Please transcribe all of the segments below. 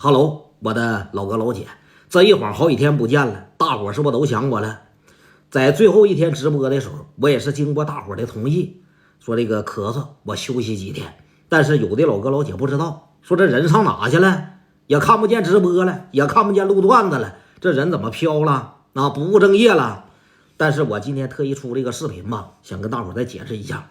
Hello，我的老哥老姐，这一晃好几天不见了，大伙是不是都想我了？在最后一天直播的时候，我也是经过大伙的同意，说这个咳嗽我休息几天。但是有的老哥老姐不知道，说这人上哪去了？也看不见直播了，也看不见录段子了，这人怎么飘了？不务正业了？但是我今天特意出这个视频吧，想跟大伙再解释一下。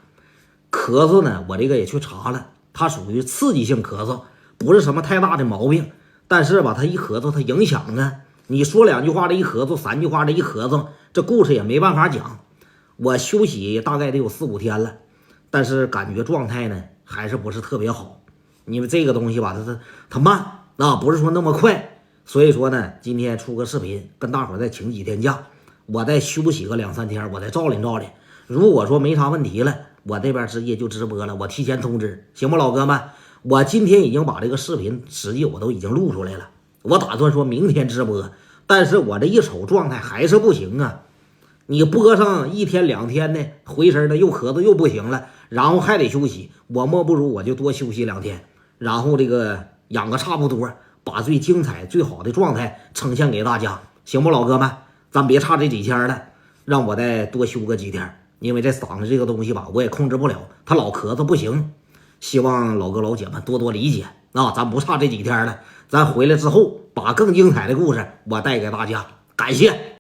咳嗽呢，我这个也去查了，它属于刺激性咳嗽，不是什么太大的毛病。但是吧，它一咳嗽，它影响啊。你说两句话这一咳嗽，三句话这一咳嗽，这故事也没办法讲。我休息大概得有4、5天了，但是感觉状态呢还是不是特别好。因为这个东西吧，它慢，不是说那么快。所以说呢，今天出个视频，跟大伙再请几天假，我再休息个2、3天，我再照临照临。如果说没啥问题了，我这边直接就直播了，我提前通知，行不老哥们？我今天已经把这个视频实际我都已经录出来了，我打算说明天直播，但是我这一瞅状态还是不行啊。你播上1天2天的，回身的又咳嗽又不行了，然后还得休息，我莫不如我就多休息2天，然后这个养个差不多，把最精彩最好的状态呈现给大家，行不老哥们？咱别差这几天了，让我再多休个几天，因为这嗓子这个东西吧，我也控制不了，他老咳嗽不行。希望老哥老姐们多多理解咱不差这几天了，咱回来之后把更精彩的故事我带给大家，感谢。